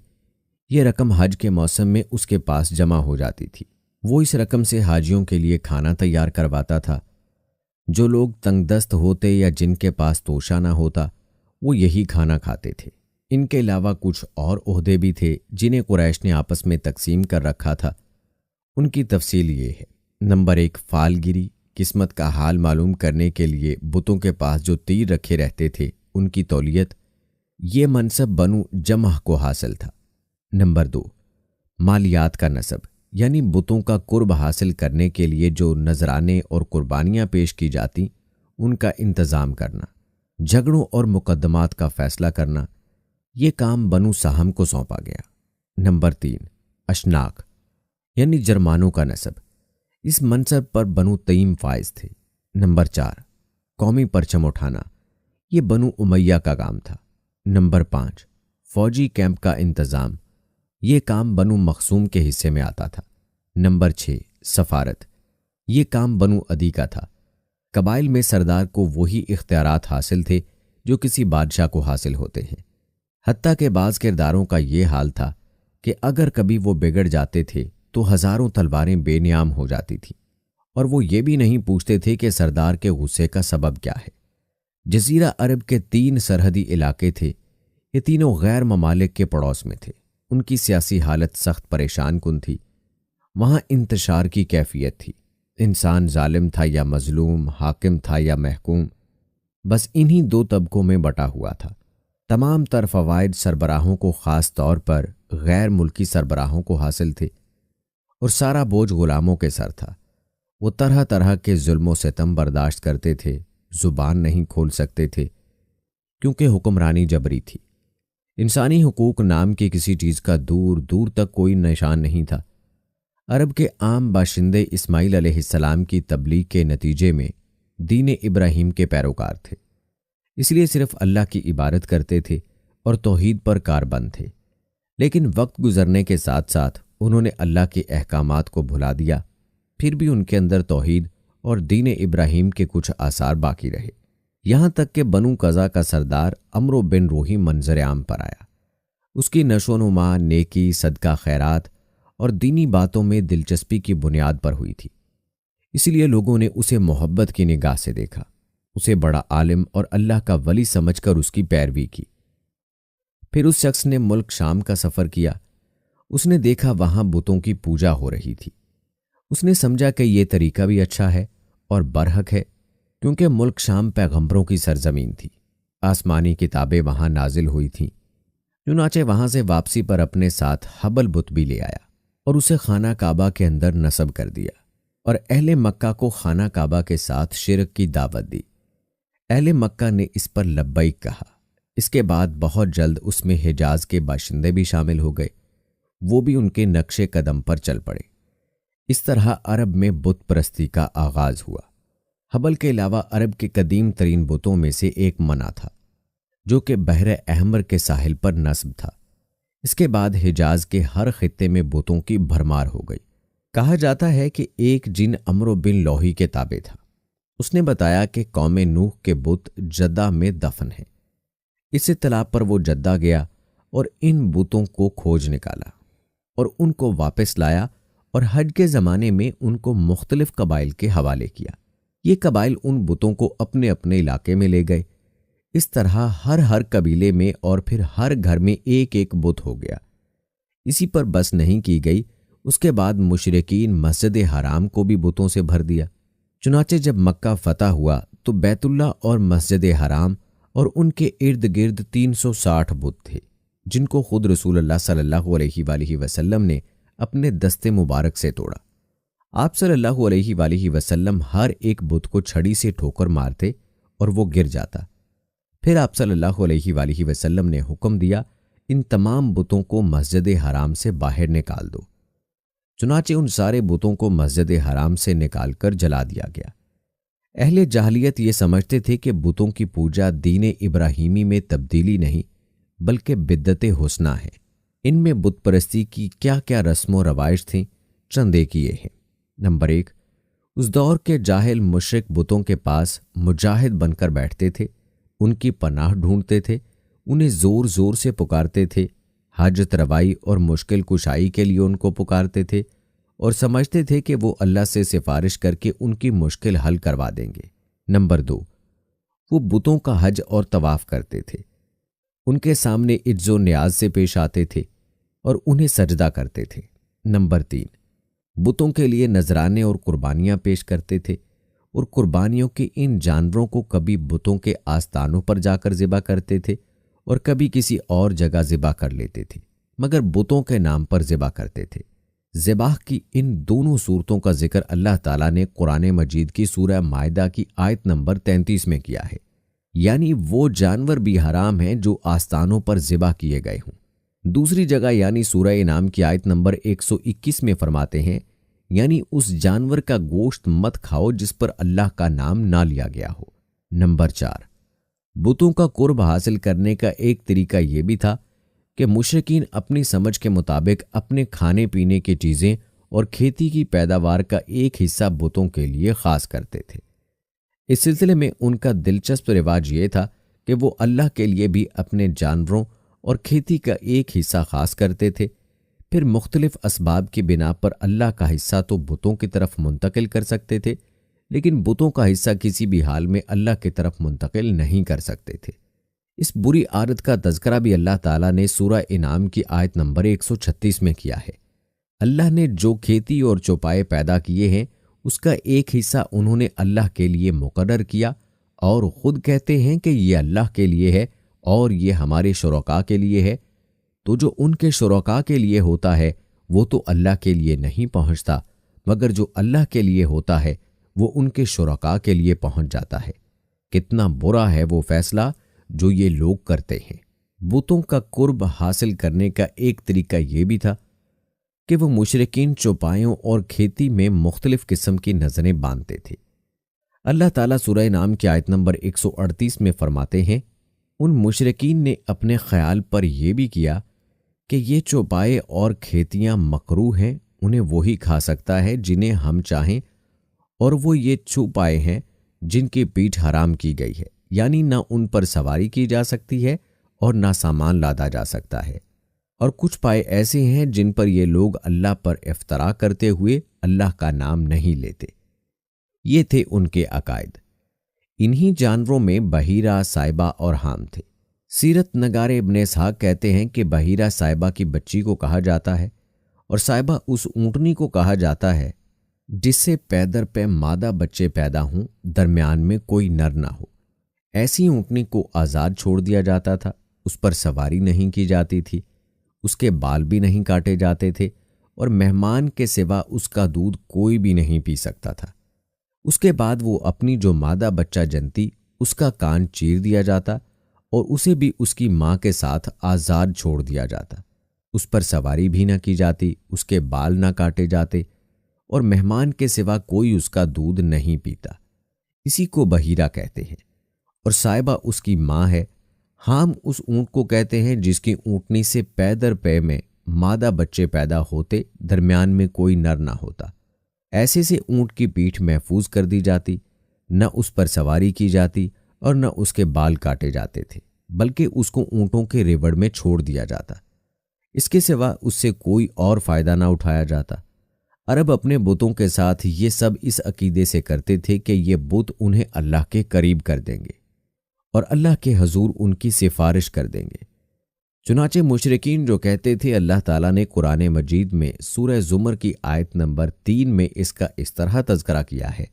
یہ رقم حج کے موسم میں اس کے پاس جمع ہو جاتی تھی۔ وہ اس رقم سے حاجیوں کے لیے کھانا تیار کرواتا تھا۔ جو لوگ تنگ دست ہوتے یا جن کے پاس توشہ نہ ہوتا، وہ یہی کھانا کھاتے تھے۔ ان کے علاوہ کچھ اور عہدے بھی تھے جنہیں قریش نے آپس میں تقسیم کر رکھا تھا۔ ان کی تفصیل یہ ہے۔ نمبر 1، فال گیری، قسمت کا حال معلوم کرنے کے لیے بتوں کے پاس جو تیر رکھے رہتے تھے ان کی تولیت۔ یہ منصب بنو جمح کو حاصل تھا۔ نمبر 2، مالیات کا نصب یعنی بتوں کا قرب حاصل کرنے کے لیے جو نذرانے اور قربانیاں پیش کی جاتی ان کا انتظام کرنا۔ جھگڑوں اور مقدمات کا فیصلہ کرنا، یہ کام بنو سہم کو سونپا گیا۔ نمبر 3، اشناق یعنی جرمانوں کا نصب۔ اس منصب پر بنو تیم فائز تھے۔ نمبر 4، قومی پرچم اٹھانا، یہ بنو امیہ کا کام تھا۔ نمبر 5، فوجی کیمپ کا انتظام، یہ کام بنو مخزوم کے حصے میں آتا تھا۔ نمبر 6، سفارت، یہ کام بنو عدی کا تھا۔ قبائل میں سردار کو وہی اختیارات حاصل تھے جو کسی بادشاہ کو حاصل ہوتے ہیں، حتیٰ کہ بعض کرداروں کا یہ حال تھا کہ اگر کبھی وہ بگڑ جاتے تھے تو ہزاروں تلواریں بے نیام ہو جاتی تھیں، اور وہ یہ بھی نہیں پوچھتے تھے کہ سردار کے غصے کا سبب کیا ہے۔ جزیرہ عرب کے 3 سرحدی علاقے تھے، یہ تینوں غیر ممالک کے پڑوس میں تھے۔ ان کی سیاسی حالت سخت پریشان کن تھی۔ وہاں انتشار کی کیفیت تھی، انسان ظالم تھا یا مظلوم، حاکم تھا یا محکوم، بس انہی 2 طبقوں میں بٹا ہوا تھا۔ تمام تر فوائد سربراہوں کو، خاص طور پر غیر ملکی سربراہوں کو حاصل تھے، اور سارا بوجھ غلاموں کے سر تھا۔ وہ طرح طرح کے ظلم و ستم برداشت کرتے تھے، زبان نہیں کھول سکتے تھے کیونکہ حکمرانی جبری تھی۔ انسانی حقوق نام کی کسی چیز کا دور دور تک کوئی نشان نہیں تھا۔ عرب کے عام باشندے اسماعیل علیہ السلام کی تبلیغ کے نتیجے میں دین ابراہیم کے پیروکار تھے، اس لیے صرف اللہ کی عبادت کرتے تھے اور توحید پر کاربند تھے۔ لیکن وقت گزرنے کے ساتھ ساتھ انہوں نے اللہ کے احکامات کو بھلا دیا، پھر بھی ان کے اندر توحید اور دین ابراہیم کے کچھ آثار باقی رہے، یہاں تک کہ بنو قزا کا سردار عمرو بن روحی منظر عام پر آیا۔ اس کی نشو و نما نیکی، صدقہ خیرات اور دینی باتوں میں دلچسپی کی بنیاد پر ہوئی تھی، اس لیے لوگوں نے اسے محبت کی نگاہ سے دیکھا، اسے بڑا عالم اور اللہ کا ولی سمجھ کر اس کی پیروی کی۔ پھر اس شخص نے ملک شام کا سفر کیا۔ اس نے دیکھا وہاں بتوں کی پوجا ہو رہی تھی۔ اس نے سمجھا کہ یہ طریقہ بھی اچھا ہے اور برحق ہے، کیونکہ ملک شام پیغمبروں کی سرزمین تھی، آسمانی کتابیں وہاں نازل ہوئی تھیں۔ چنانچہ وہاں سے واپسی پر اپنے ساتھ حبل بت بھی لے آیا اور اسے خانہ کعبہ کے اندر نصب کر دیا، اور اہل مکہ کو خانہ کعبہ کے ساتھ شرک کی دعوت دی۔ اہل مکہ نے اس پر لبیک کہا۔ اس کے بعد بہت جلد اس میں حجاز کے باشندے بھی شامل ہو گئے، وہ بھی ان کے نقش قدم پر چل پڑے۔ اس طرح عرب میں بت پرستی کا آغاز ہوا۔ حبل کے علاوہ عرب کے قدیم ترین بتوں میں سے ایک منا تھا، جو کہ بحر احمر کے ساحل پر نصب تھا۔ اس کے بعد حجاز کے ہر خطے میں بتوں کی بھرمار ہو گئی۔ کہا جاتا ہے کہ ایک جن عمرو بن لوحی کے تابع تھا۔ اس نے بتایا کہ قوم نوح کے بت جدہ میں دفن ہیں۔ اس اطلاع پر وہ جدہ گیا اور ان بتوں کو کھوج نکالا اور ان کو واپس لایا، اور حج کے زمانے میں ان کو مختلف قبائل کے حوالے کیا۔ یہ قبائل ان بتوں کو اپنے اپنے علاقے میں لے گئے۔ اس طرح ہر قبیلے میں اور پھر ہر گھر میں ایک ایک بت ہو گیا۔ اسی پر بس نہیں کی گئی، اس کے بعد مشرکین مسجد حرام کو بھی بتوں سے بھر دیا۔ چنانچہ جب مکہ فتح ہوا تو بیت اللہ اور مسجد حرام اور ان کے ارد گرد 360 بت تھے، جن کو خود رسول اللہ صلی اللہ علیہ وآلہ وسلم نے اپنے دست مبارک سے توڑا۔ آپ صلی اللہ علیہ وآلہ وسلم ہر ایک بت کو چھڑی سے ٹھوکر مارتے اور وہ گر جاتا۔ پھر آپ صلی اللہ علیہ وآلہ وسلم نے حکم دیا، ان تمام بتوں کو مسجد حرام سے باہر نکال دو۔ چنانچہ ان سارے بتوں کو مسجد حرام سے نکال کر جلا دیا گیا۔ اہل جاہلیت یہ سمجھتے تھے کہ بتوں کی پوجا دین ابراہیمی میں تبدیلی نہیں بلکہ بدعت حسنہ ہے۔ ان میں بت پرستی کی کیا کیا رسم و روائج تھیں، چند ایک یہ ہیں۔ نمبر 1، اس دور کے جاہل مشرک بتوں کے پاس مجاہد بن کر بیٹھتے تھے، ان کی پناہ ڈھونڈتے تھے، انہیں زور زور سے پکارتے تھے، حاجت روائی اور مشکل کشائی کے لیے ان کو پکارتے تھے اور سمجھتے تھے کہ وہ اللہ سے سفارش کر کے ان کی مشکل حل کروا دیں گے۔ نمبر 2، وہ بتوں کا حج اور طواف کرتے تھے، ان کے سامنے عجز و نیاز سے پیش آتے تھے اور انہیں سجدہ کرتے تھے۔ نمبر 3، بتوں کے لیے نذرانے اور قربانیاں پیش کرتے تھے، اور قربانیوں کے ان جانوروں کو کبھی بتوں کے آستانوں پر جا کر ذبح کرتے تھے اور کبھی کسی اور جگہ ذبح کر لیتے تھے، مگر بتوں کے نام پر ذبح کرتے تھے۔ ذبح کی ان دونوں صورتوں کا ذکر اللہ تعالیٰ نے قرآن مجید کی سورہ مائدہ کی آیت نمبر 33 میں کیا ہے، یعنی وہ جانور بھی حرام ہیں جو آستانوں پر ذبح کیے گئے ہوں۔ دوسری جگہ یعنی سورہ انعام کی آیت نمبر 121 میں فرماتے ہیں یعنی اس جانور کا گوشت مت کھاؤ جس پر اللہ کا نام نہ لیا گیا ہو۔ نمبر 4، بتوں کا قرب حاصل کرنے کا ایک طریقہ یہ بھی تھا کہ مشرکین اپنی سمجھ کے مطابق اپنے کھانے پینے کی چیزیں اور کھیتی کی پیداوار کا ایک حصہ بتوں کے لیے خاص کرتے تھے۔ اس سلسلے میں ان کا دلچسپ رواج یہ تھا کہ وہ اللہ کے لیے بھی اپنے جانوروں اور کھیتی کا ایک حصہ خاص کرتے تھے، پھر مختلف اسباب کی بنا پر اللہ کا حصہ تو بتوں کی طرف منتقل کر سکتے تھے، لیکن بتوں کا حصہ کسی بھی حال میں اللہ کی طرف منتقل نہیں کر سکتے تھے۔ اس بری عادت کا تذکرہ بھی اللہ تعالیٰ نے سورہ انعام کی آیت نمبر 136 میں کیا ہے۔ اللہ نے جو کھیتی اور چوپائے پیدا کیے ہیں اس کا ایک حصہ انہوں نے اللہ کے لیے مقرر کیا اور خود کہتے ہیں کہ یہ اللہ کے لیے ہے اور یہ ہمارے شرکاء کے لیے ہے، تو جو ان کے شرکاء کے لیے ہوتا ہے وہ تو اللہ کے لیے نہیں پہنچتا، مگر جو اللہ کے لیے ہوتا ہے وہ ان کے شرکاء کے لیے پہنچ جاتا ہے۔ کتنا برا ہے وہ فیصلہ جو یہ لوگ کرتے ہیں۔ بتوں کا قرب حاصل کرنے کا ایک طریقہ یہ بھی تھا کہ وہ مشرکین چوپایوں اور کھیتی میں مختلف قسم کی نظریں باندھتے تھے۔ اللہ تعالیٰ سورہ انعام کی آیت نمبر 138 میں فرماتے ہیں، ان مشرکین نے اپنے خیال پر یہ بھی کیا کہ یہ چوپائے اور کھیتیاں مکروہ ہیں، انہیں وہی کھا سکتا ہے جنہیں ہم چاہیں، اور وہ یہ چوپائے ہیں جن کی پیٹھ حرام کی گئی ہے، یعنی نہ ان پر سواری کی جا سکتی ہے اور نہ سامان لادا جا سکتا ہے، اور کچھ پائے ایسے ہیں جن پر یہ لوگ اللہ پر افترا کرتے ہوئے اللہ کا نام نہیں لیتے۔ یہ تھے ان کے عقائد۔ انہی جانوروں میں بحیرہ، سائبہ اور حام تھے۔ سیرت نگار ابن اسحاق کہتے ہیں کہ بحیرہ سائبہ کی بچی کو کہا جاتا ہے، اور سائبہ اس اونٹنی کو کہا جاتا ہے جس سے پے در پے مادہ بچے پیدا ہوں، درمیان میں کوئی نر نہ ہو۔ ایسی اونٹنی کو آزاد چھوڑ دیا جاتا تھا، اس پر سواری نہیں کی جاتی تھی، اس کے بال بھی نہیں کاٹے جاتے تھے، اور مہمان کے سوا اس کا دودھ کوئی بھی نہیں پی سکتا تھا۔ اس کے بعد وہ اپنی جو مادہ بچہ جنتی اس کا کان چیر دیا جاتا اور اسے بھی اس کی ماں کے ساتھ آزاد چھوڑ دیا جاتا۔ اس پر سواری بھی نہ کی جاتی، اس کے بال نہ کاٹے جاتے، اور مہمان کے سوا کوئی اس کا دودھ نہیں پیتا۔ اسی کو بحیرہ کہتے ہیں، اور سائبہ اس کی ماں ہے۔ حام اس اونٹ کو کہتے ہیں جس کی اونٹنی سے پے در پے میں مادہ بچے پیدا ہوتے، درمیان میں کوئی نر نہ ہوتا۔ ایسے سے اونٹ کی پیٹھ محفوظ کر دی جاتی، نہ اس پر سواری کی جاتی اور نہ اس کے بال کاٹے جاتے تھے، بلکہ اس کو اونٹوں کے ریوڑ میں چھوڑ دیا جاتا۔ اس کے سوا اس سے کوئی اور فائدہ نہ اٹھایا جاتا۔ عرب اپنے بتوں کے ساتھ یہ سب اس عقیدے سے کرتے تھے کہ یہ بت انہیں اللہ کے قریب کر دیں گے اور اللہ کے حضور ان کی سفارش کر دیں گے۔ چنانچہ مشرکین جو کہتے تھے، اللہ تعالیٰ نے قرآن مجید میں سورہ زمر کی آیت نمبر 3 میں اس کا اس طرح تذکرہ کیا ہے،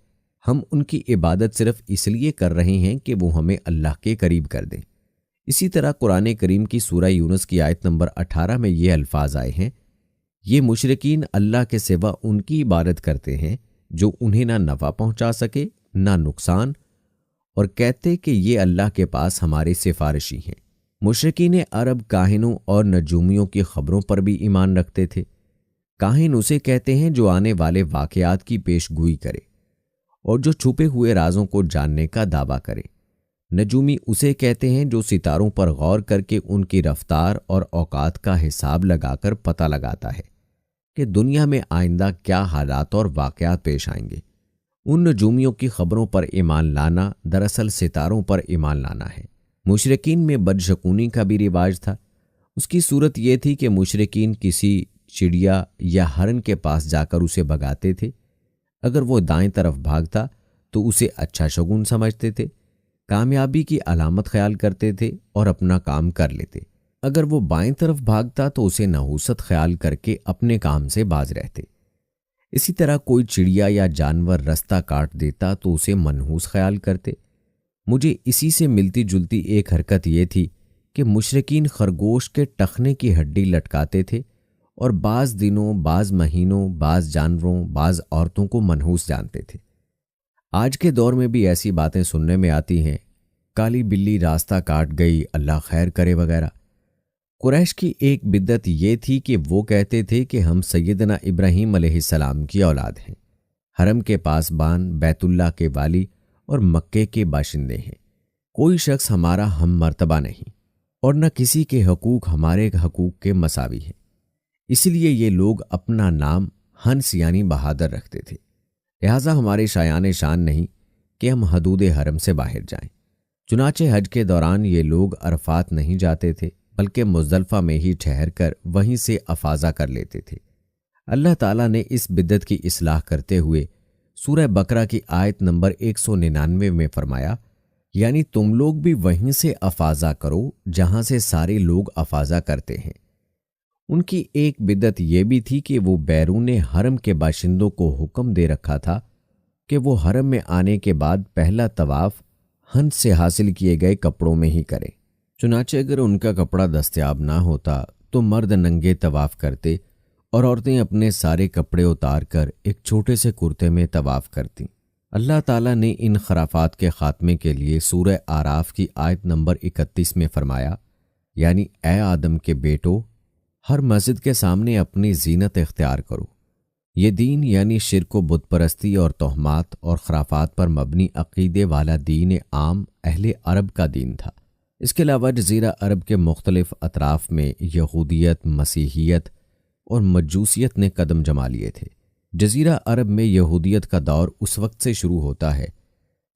ہم ان کی عبادت صرف اس لیے کر رہے ہیں کہ وہ ہمیں اللہ کے قریب کر دیں۔ اسی طرح قرآن کریم کی سورہ یونس کی آیت نمبر 18 میں یہ الفاظ آئے ہیں، یہ مشرکین اللہ کے سوا ان کی عبادت کرتے ہیں جو انہیں نہ نفع پہنچا سکے نہ نقصان، اور کہتے کہ یہ اللہ کے پاس ہمارے سفارشی ہیں۔ مشرکین عرب کاہنوں اور نجومیوں کی خبروں پر بھی ایمان رکھتے تھے۔ کاہن اسے کہتے ہیں جو آنے والے واقعات کی پیش گوئی کرے اور جو چھپے ہوئے رازوں کو جاننے کا دعویٰ کرے۔ نجومی اسے کہتے ہیں جو ستاروں پر غور کر کے ان کی رفتار اور اوقات کا حساب لگا کر پتہ لگاتا ہے کہ دنیا میں آئندہ کیا حالات اور واقعات پیش آئیں گے۔ ان نجومیوں کی خبروں پر ایمان لانا دراصل ستاروں پر ایمان لانا ہے۔ مشرکین میں بدشگونی کا بھی رواج تھا۔ اس کی صورت یہ تھی کہ مشرکین کسی چڑیا یا ہرن کے پاس جا کر اسے بھگاتے تھے۔ اگر وہ دائیں طرف بھاگتا تو اسے اچھا شگون سمجھتے تھے، کامیابی کی علامت خیال کرتے تھے اور اپنا کام کر لیتے۔ اگر وہ بائیں طرف بھاگتا تو اسے نحوست خیال کر کے اپنے کام سے باز رہتے۔ اسی طرح کوئی چڑیا یا جانور رستہ کاٹ دیتا تو اسے منحوس خیال کرتے۔ مجھے اسی سے ملتی جلتی ایک حرکت یہ تھی کہ مشرکین خرگوش کے ٹخنے کی ہڈی لٹکاتے تھے اور بعض دنوں، بعض مہینوں، بعض جانوروں، بعض عورتوں کو منحوس جانتے تھے۔ آج کے دور میں بھی ایسی باتیں سننے میں آتی ہیں، کالی بلی راستہ کاٹ گئی، اللہ خیر کرے وغیرہ۔ قریش کی ایک بدعت یہ تھی کہ وہ کہتے تھے کہ ہم سیدنا ابراہیم علیہ السلام کی اولاد ہیں، حرم کے پاسبان، بیت اللہ کے والی اور مکے کے باشندے ہیں۔ کوئی شخص ہمارا ہم مرتبہ نہیں اور نہ کسی کے حقوق ہمارے حقوق کے مساوی ہیں۔ اس لیے یہ لوگ اپنا نام ہنس یعنی بہادر رکھتے تھے، لہٰذا ہمارے شایان شان نہیں کہ ہم حدود حرم سے باہر جائیں۔ چنانچہ حج کے دوران یہ لوگ عرفات نہیں جاتے تھے بلکہ مزدلفہ میں ہی ٹھہر کر وہیں سے افاضہ کر لیتے تھے۔ اللہ تعالیٰ نے اس بدعت کی اصلاح کرتے ہوئے سورہ بقرہ کی آیت نمبر 199 میں فرمایا، یعنی تم لوگ بھی وہیں سے افاضہ کرو جہاں سے سارے لوگ افاضہ کرتے ہیں۔ ان کی ایک بدعت یہ بھی تھی کہ وہ بیرون حرم کے باشندوں کو حکم دے رکھا تھا کہ وہ حرم میں آنے کے بعد پہلا طواف ہنس سے حاصل کیے گئے کپڑوں میں ہی کریں۔ چنانچہ اگر ان کا کپڑا دستیاب نہ ہوتا تو مرد ننگے طواف کرتے اور عورتیں اپنے سارے کپڑے اتار کر ایک چھوٹے سے کرتے میں طواف کرتیں۔ اللہ تعالیٰ نے ان خرافات کے خاتمے کے لیے سورہ اعراف کی آیت نمبر 31 میں فرمایا، یعنی اے آدم کے بیٹو، ہر مسجد کے سامنے اپنی زینت اختیار کرو۔ یہ دین یعنی شرک و بت پرستی اور توہمات اور خرافات پر مبنی عقیدے والا دین عام اہل عرب کا دین تھا۔ اس کے علاوہ جزیرہ عرب کے مختلف اطراف میں یہودیت، مسیحیت اور مجوسیت نے قدم جما لیے تھے۔ جزیرہ عرب میں یہودیت کا دور اس وقت سے شروع ہوتا ہے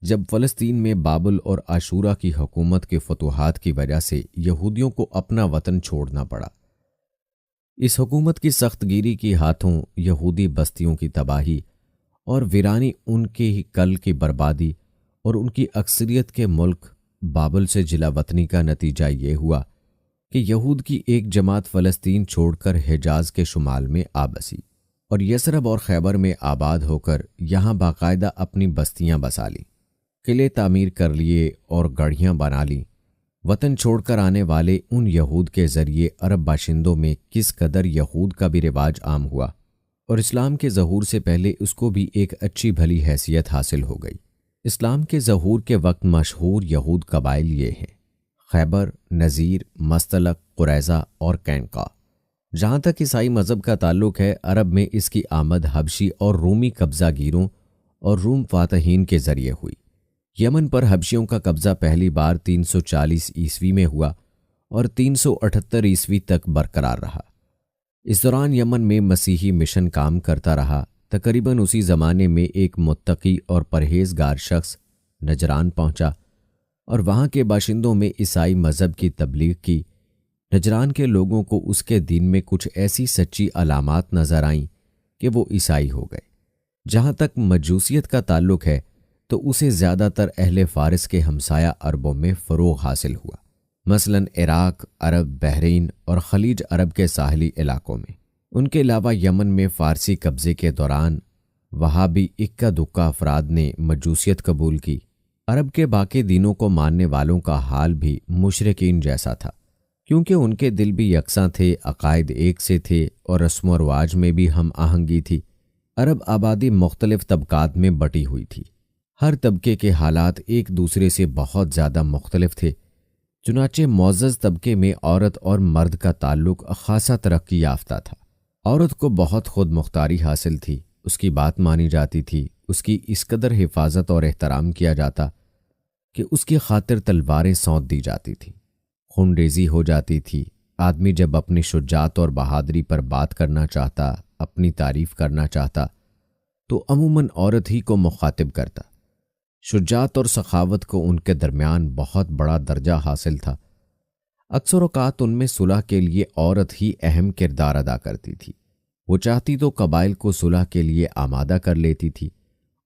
جب فلسطین میں بابل اور عاشورہ کی حکومت کے فتوحات کی وجہ سے یہودیوں کو اپنا وطن چھوڑنا پڑا۔ اس حکومت کی سخت گیری کی ہاتھوں یہودی بستیوں کی تباہی اور ویرانی، ان کے ہی کل کی بربادی اور ان کی اکثریت کے ملک بابل سے جلا وطنی کا نتیجہ یہ ہوا کہ یہود کی ایک جماعت فلسطین چھوڑ کر حجاز کے شمال میں آ بسی اور یثرب اور خیبر میں آباد ہو کر یہاں باقاعدہ اپنی بستیاں بسا لیں، قلعے تعمیر کر لیے اور گڑھیاں بنا لیں۔ وطن چھوڑ کر آنے والے ان یہود کے ذریعے عرب باشندوں میں کس قدر یہود کا بھی رواج عام ہوا اور اسلام کے ظہور سے پہلے اس کو بھی ایک اچھی بھلی حیثیت حاصل ہو گئی۔ اسلام کے ظہور کے وقت مشہور یہود قبائل یہ ہیں: خیبر، نذیر، مستلق، قریظہ اور کینقا۔ جہاں تک عیسائی مذہب کا تعلق ہے، عرب میں اس کی آمد حبشی اور رومی قبضہ گیروں اور روم فاتحین کے ذریعے ہوئی۔ یمن پر حبشیوں کا قبضہ پہلی بار 340 عیسوی میں ہوا اور 378 عیسوی تک برقرار رہا۔ اس دوران یمن میں مسیحی مشن کام کرتا رہا۔ تقریباً اسی زمانے میں ایک متقی اور پرہیزگار شخص نجران پہنچا اور وہاں کے باشندوں میں عیسائی مذہب کی تبلیغ کی۔ نجران کے لوگوں کو اس کے دین میں کچھ ایسی سچی علامات نظر آئیں کہ وہ عیسائی ہو گئے۔ جہاں تک مجوسیت کا تعلق ہے تو اسے زیادہ تر اہل فارس کے ہمسایہ عربوں میں فروغ حاصل ہوا، مثلاً عراق، عرب، بحرین اور خلیج عرب کے ساحلی علاقوں میں۔ ان کے علاوہ یمن میں فارسی قبضے کے دوران وہاں بھی اکا دکا افراد نے مجوسیت قبول کی۔ عرب کے باقی دینوں کو ماننے والوں کا حال بھی مشرکین جیسا تھا، کیونکہ ان کے دل بھی یکساں تھے، عقائد ایک سے تھے اور رسم و رواج میں بھی ہم آہنگی تھی۔ عرب آبادی مختلف طبقات میں بٹی ہوئی تھی۔ ہر طبقے کے حالات ایک دوسرے سے بہت زیادہ مختلف تھے۔ چنانچہ معزز طبقے میں عورت اور مرد کا تعلق خاصا ترقی یافتہ تھا۔ عورت کو بہت خود مختاری حاصل تھی، اس کی بات مانی جاتی تھی، اس کی اس قدر حفاظت اور احترام کیا جاتا کہ اس کی خاطر تلواریں سونت دی جاتی تھیں، خون ریزی ہو جاتی تھی۔ آدمی جب اپنی شجاعت اور بہادری پر بات کرنا چاہتا، اپنی تعریف کرنا چاہتا تو عموماً عورت ہی کو مخاطب کرتا۔ شجاعت اور سخاوت کو ان کے درمیان بہت بڑا درجہ حاصل تھا۔ اکثر اوقات ان میں صلح کے لیے عورت ہی اہم کردار ادا کرتی تھی۔ وہ چاہتی تو قبائل کو صلح کے لیے آمادہ کر لیتی تھی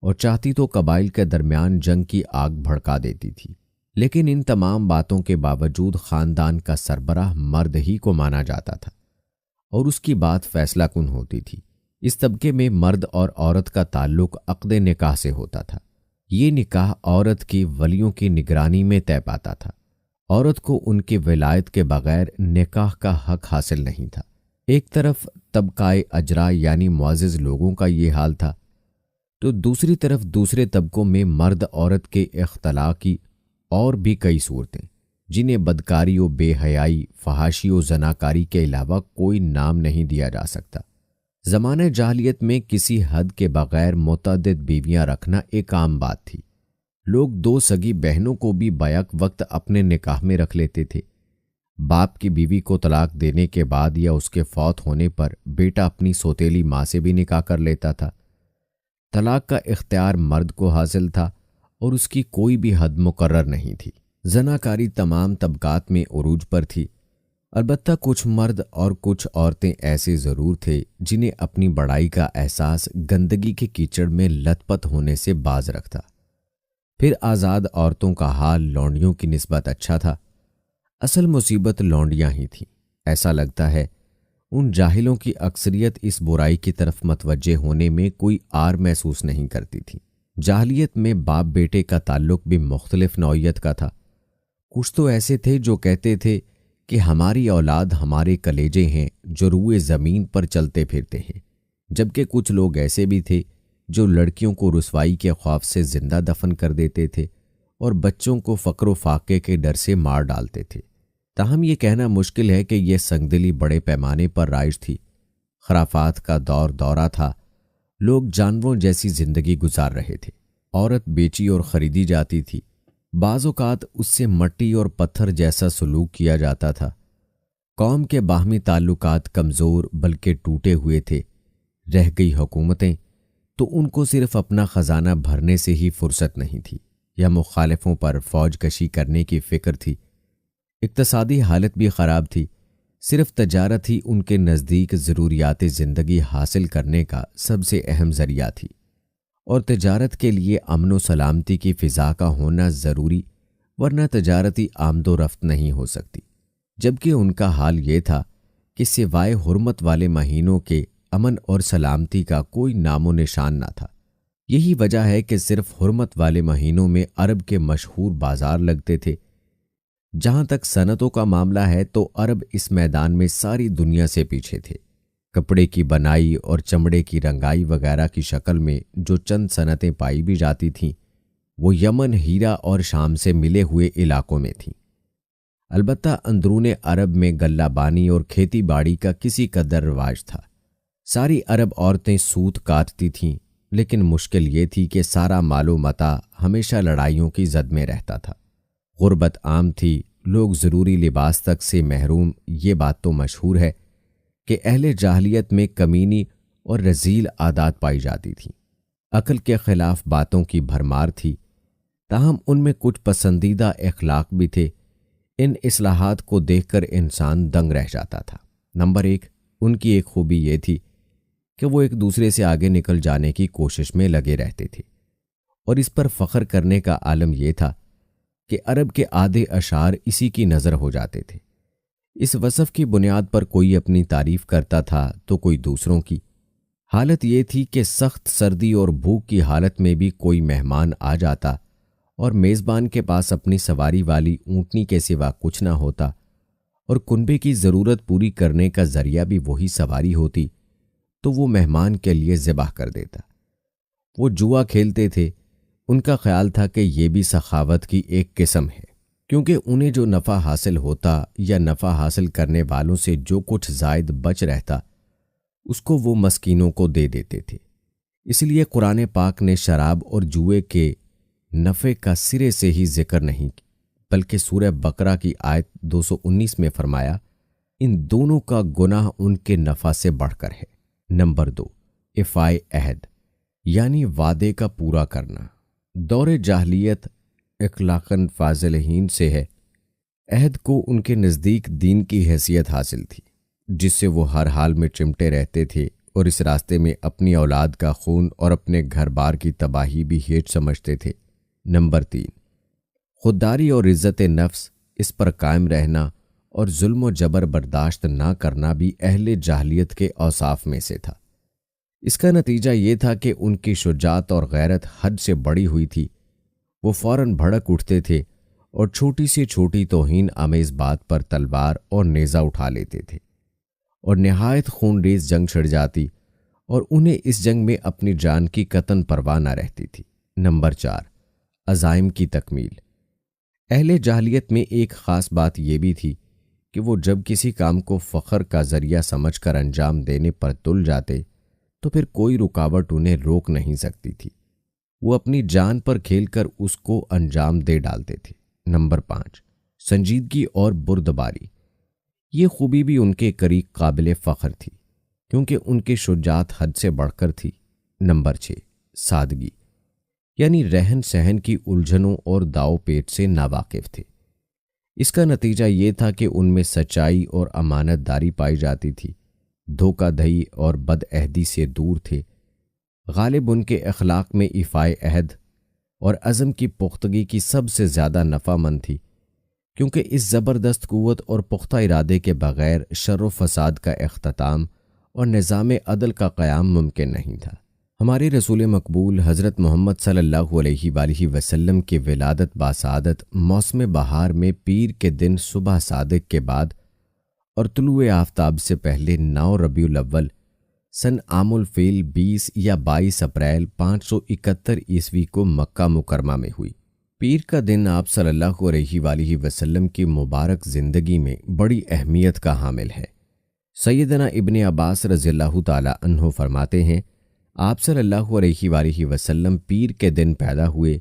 اور چاہتی تو قبائل کے درمیان جنگ کی آگ بھڑکا دیتی تھی، لیکن ان تمام باتوں کے باوجود خاندان کا سربراہ مرد ہی کو مانا جاتا تھا اور اس کی بات فیصلہ کن ہوتی تھی۔ اس طبقے میں مرد اور عورت کا تعلق عقد نکاح سے ہوتا تھا۔ یہ نکاح عورت کی ولیوں کی نگرانی میں طے پاتا تھا۔ عورت کو ان کی ولایت کے بغیر نکاح کا حق حاصل نہیں تھا۔ ایک طرف طبقہ اجرا یعنی معزز لوگوں کا یہ حال تھا تو دوسری طرف دوسرے طبقوں میں مرد عورت کے اختلاع کی اور بھی کئی صورتیں، جنہیں بدکاری و بے حیائی، فحاشی و زناکاری کے علاوہ کوئی نام نہیں دیا جا سکتا۔ زمانہ جاہلیت میں کسی حد کے بغیر متعدد بیویاں رکھنا ایک عام بات تھی۔ لوگ 2 سگی بہنوں کو بھی بیک وقت اپنے نکاح میں رکھ لیتے تھے۔ باپ کی بیوی کو طلاق دینے کے بعد یا اس کے فوت ہونے پر بیٹا اپنی سوتیلی ماں سے بھی نکاح کر لیتا تھا۔ طلاق کا اختیار مرد کو حاصل تھا اور اس کی کوئی بھی حد مقرر نہیں تھی۔ زناکاری تمام طبقات میں عروج پر تھی۔ البتہ کچھ مرد اور کچھ عورتیں ایسے ضرور تھے جنہیں اپنی بڑائی کا احساس گندگی کے کیچڑ میں لت پت ہونے سے باز رکھتا۔ پھر آزاد عورتوں کا حال لونڈیوں کی نسبت اچھا تھا۔ اصل مصیبت لونڈیاں ہی تھیں۔ ایسا لگتا ہے ان جاہلوں کی اکثریت اس برائی کی طرف متوجہ ہونے میں کوئی آر محسوس نہیں کرتی تھی۔ جاہلیت میں باپ بیٹے کا تعلق بھی مختلف نوعیت کا تھا۔ کچھ تو ایسے تھے جو کہتے تھے کہ ہماری اولاد ہمارے کلیجے ہیں جو روئے زمین پر چلتے پھرتے ہیں، جبکہ کچھ لوگ ایسے بھی تھے جو لڑکیوں کو رسوائی کے خوف سے زندہ دفن کر دیتے تھے اور بچوں کو فقر و فاقے کے ڈر سے مار ڈالتے تھے۔ تاہم یہ کہنا مشکل ہے کہ یہ سنگدلی بڑے پیمانے پر رائج تھی۔ خرافات کا دورہ تھا۔ لوگ جانوروں جیسی زندگی گزار رہے تھے۔ عورت بیچی اور خریدی جاتی تھی۔ بعض اوقات اس سے مٹی اور پتھر جیسا سلوک کیا جاتا تھا۔ قوم کے باہمی تعلقات کمزور بلکہ ٹوٹے ہوئے تھے۔ رہ گئی حکومتیں تو ان کو صرف اپنا خزانہ بھرنے سے ہی فرصت نہیں تھی یا مخالفوں پر فوج کشی کرنے کی فکر تھی۔ اقتصادی حالت بھی خراب تھی۔ صرف تجارت ہی ان کے نزدیک ضروریات زندگی حاصل کرنے کا سب سے اہم ذریعہ تھی، اور تجارت کے لیے امن و سلامتی کی فضا کا ہونا ضروری، ورنہ تجارتی آمد و رفت نہیں ہو سکتی۔ جبکہ ان کا حال یہ تھا کہ سوائے حرمت والے مہینوں کے امن اور سلامتی کا کوئی نام و نشان نہ تھا۔ یہی وجہ ہے کہ صرف حرمت والے مہینوں میں عرب کے مشہور بازار لگتے تھے۔ جہاں تک صنعتوں کا معاملہ ہے تو عرب اس میدان میں ساری دنیا سے پیچھے تھے۔ کپڑے کی بنائی اور چمڑے کی رنگائی وغیرہ کی شکل میں جو چند صنعتیں پائی بھی جاتی تھیں وہ یمن، ہیرا اور شام سے ملے ہوئے علاقوں میں تھیں۔ البتہ اندرون عرب میں غلہ بانی اور کھیتی باڑی کا کسی قدر رواج تھا۔ ساری عرب عورتیں سوت کاٹتی تھیں، لیکن مشکل یہ تھی کہ سارا مال و متاع ہمیشہ لڑائیوں کی زد میں رہتا تھا۔ غربت عام تھی، لوگ ضروری لباس تک سے محروم۔ یہ بات تو مشہور ہے کہ اہل جاہلیت میں کمینی اور رذیل عادات پائی جاتی تھیں۔ عقل کے خلاف باتوں کی بھرمار تھی، تاہم ان میں کچھ پسندیدہ اخلاق بھی تھے۔ ان اصلاحات کو دیکھ کر انسان دنگ رہ جاتا تھا۔ نمبر 1، ان کی ایک خوبی یہ تھی کہ وہ ایک دوسرے سے آگے نکل جانے کی کوشش میں لگے رہتے تھے، اور اس پر فخر کرنے کا عالم یہ تھا کہ عرب کے آدھے اشعار اسی کی نظر ہو جاتے تھے۔ اس وصف کی بنیاد پر کوئی اپنی تعریف کرتا تھا تو کوئی دوسروں کی۔ حالت یہ تھی کہ سخت سردی اور بھوک کی حالت میں بھی کوئی مہمان آ جاتا اور میزبان کے پاس اپنی سواری والی اونٹنی کے سوا کچھ نہ ہوتا، اور کنبے کی ضرورت پوری کرنے کا ذریعہ بھی وہی سواری ہوتی تو وہ مہمان کے لیے ذبح کر دیتا۔ وہ جوا کھیلتے تھے۔ ان کا خیال تھا کہ یہ بھی سخاوت کی ایک قسم ہے، کیونکہ انہیں جو نفع حاصل ہوتا یا نفع حاصل کرنے والوں سے جو کچھ زائد بچ رہتا اس کو وہ مسکینوں کو دے دیتے تھے۔ اس لیے قرآن پاک نے شراب اور جوئے کے نفع کا سرے سے ہی ذکر نہیں، بلکہ سورہ بقرہ کی آیت 219 میں فرمایا، ان دونوں کا گناہ ان کے نفع سے بڑھ کر ہے۔ نمبر 2، افائے عہد، یعنی وعدے کا پورا کرنا۔ دور جاہلیت اخلاقاً فاضلین سے ہے۔ عہد کو ان کے نزدیک دین کی حیثیت حاصل تھی، جس سے وہ ہر حال میں چمٹے رہتے تھے، اور اس راستے میں اپنی اولاد کا خون اور اپنے گھر بار کی تباہی بھی ہیچ سمجھتے تھے۔ نمبر 3، خودداری اور عزت نفس، اس پر قائم رہنا اور ظلم و جبر برداشت نہ کرنا بھی اہل جاہلیت کے اوصاف میں سے تھا۔ اس کا نتیجہ یہ تھا کہ ان کی شجاعت اور غیرت حد سے بڑی ہوئی تھی۔ وہ فوراً بھڑک اٹھتے تھے اور چھوٹی سے چھوٹی توہین آمیز بات پر تلوار اور نیزہ اٹھا لیتے تھے، اور نہایت خون ریز جنگ چھڑ جاتی اور انہیں اس جنگ میں اپنی جان کی قطعاً پرواہ نہ رہتی تھی۔ نمبر 4، عزائم کی تکمیل۔ اہل جاہلیت میں ایک خاص بات یہ بھی تھی کہ وہ جب کسی کام کو فخر کا ذریعہ سمجھ کر انجام دینے پر تل جاتے تو پھر کوئی رکاوٹ انہیں روک نہیں سکتی تھی۔ وہ اپنی جان پر کھیل کر اس کو انجام دے ڈالتے تھے۔ نمبر 5، سنجیدگی اور بردباری۔ یہ خوبی بھی ان کے قریب قابل فخر تھی کیونکہ ان کی شجاعت حد سے بڑھ کر تھی۔ نمبر 6، سادگی، یعنی رہن سہن کی الجھنوں اور داؤ پیچ سے ناواقف تھے۔ اس کا نتیجہ یہ تھا کہ ان میں سچائی اور امانت داری پائی جاتی تھی، دھوکہ دہی اور بد عہدی سے دور تھے۔ غالب ان کے اخلاق میں ایفائے عہد اور عزم کی پختگی کی سب سے زیادہ نفع مند تھی، کیونکہ اس زبردست قوت اور پختہ ارادے کے بغیر شر و فساد کا اختتام اور نظام عدل کا قیام ممکن نہیں تھا۔ ہمارے رسول مقبول حضرت محمد صلی اللہ علیہ وآلہ وسلم کی ولادت باسعادت موسم بہار میں پیر کے دن صبح صادق کے بعد اور طلوع آفتاب سے پہلے 9 ربیع الاول سن عام الفیل 20 یا 22 اپریل 571 عیسوی کو مکہ مکرمہ میں ہوئی۔ پیر کا دن آپ صلی اللہ علیہ وآلہ وسلم کی مبارک زندگی میں بڑی اہمیت کا حامل ہے۔ سیدنا ابن عباس رضی اللہ تعالی عنہ فرماتے ہیں، آپ صلی اللہ علیہ وآلہ وسلم پیر کے دن پیدا ہوئے،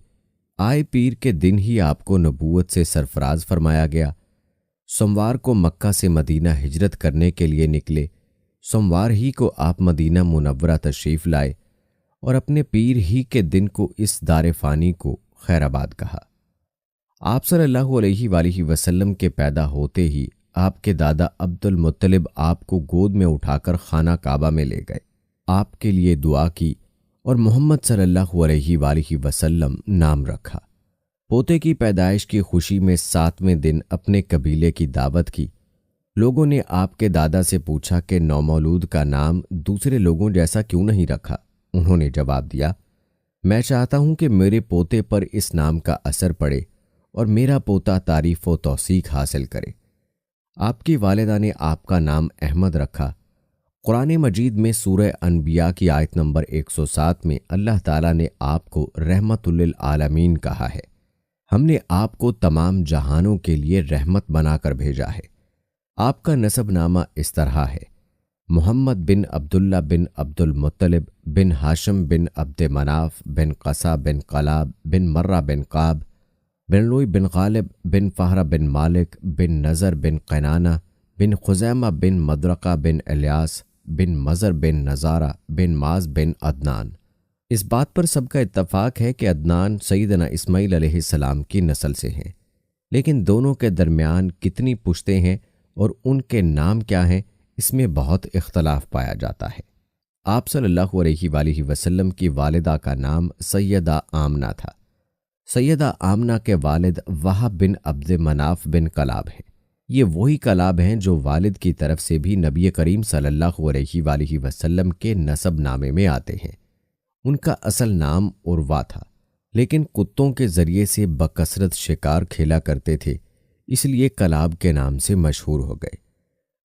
آئے پیر کے دن ہی آپ کو نبوت سے سرفراز فرمایا گیا۔ سوموار کو مکہ سے مدینہ ہجرت کرنے کے لیے نکلے، سوموار ہی کو آپ مدینہ منورہ تشریف لائے اور اپنے پیر ہی کے دن کو اس دار فانی کو خیر آباد کہا۔ آپ صلی اللہ علیہ وآلہ وسلم کے پیدا ہوتے ہی آپ کے دادا عبد المطلب آپ کو گود میں اٹھا کر خانہ کعبہ میں لے گئے، آپ کے لیے دعا کی اور محمد صلی اللہ علیہ وآلہ وسلم نام رکھا۔ پوتے کی پیدائش کی خوشی میں 7ویں دن اپنے قبیلے کی دعوت کی۔ لوگوں نے آپ کے دادا سے پوچھا کہ نومولود کا نام دوسرے لوگوں جیسا کیوں نہیں رکھا؟ انہوں نے جواب دیا، میں چاہتا ہوں کہ میرے پوتے پر اس نام کا اثر پڑے اور میرا پوتا تعریف و توثیق حاصل کرے۔ آپ کی والدہ نے آپ کا نام احمد رکھا۔ قرآن مجید میں سورہ انبیاء کی آیت نمبر 107 میں اللہ تعالیٰ نے آپ کو رحمت للعالمین کہا ہے۔ ہم نے آپ کو تمام جہانوں کے لیے رحمت بنا کر بھیجا ہے۔ آپ کا نسب نامہ اس طرح ہے: محمد بن عبداللہ بن عبد المطلب بن ہاشم بن عبد مناف بن قصا بن قلاب بن مرہ بن قاب بن لوئی بن غالب بن فہرہ بن مالک بن نظر بن قینانہ بن خزیمہ بن مدرقہ بن الیاس بن مزر بن نظارہ بن معاذ بن عدنان۔ اس بات پر سب کا اتفاق ہے کہ عدنان سیدنا اسماعیل علیہ السلام کی نسل سے ہیں، لیکن دونوں کے درمیان کتنی پشتیں ہیں اور ان کے نام کیا ہیں، اس میں بہت اختلاف پایا جاتا ہے۔ آپ صلی اللہ علیہ وآلہ وسلم کی والدہ کا نام سیدہ آمنہ تھا۔ سیدہ آمنہ کے والد وہب بن عبد مناف بن کلاب ہیں۔ یہ وہی کلاب ہیں جو والد کی طرف سے بھی نبی کریم صلی اللہ علیہ وآلہ وسلم کے نسب نامے میں آتے ہیں۔ ان کا اصل نام عروہ تھا، لیکن کتوں کے ذریعے سے بکثرت شکار کھیلا کرتے تھے، اس لیے کلاب کے نام سے مشہور ہو گئے۔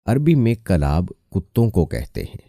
عربی میں کلاب کتوں کو کہتے ہیں۔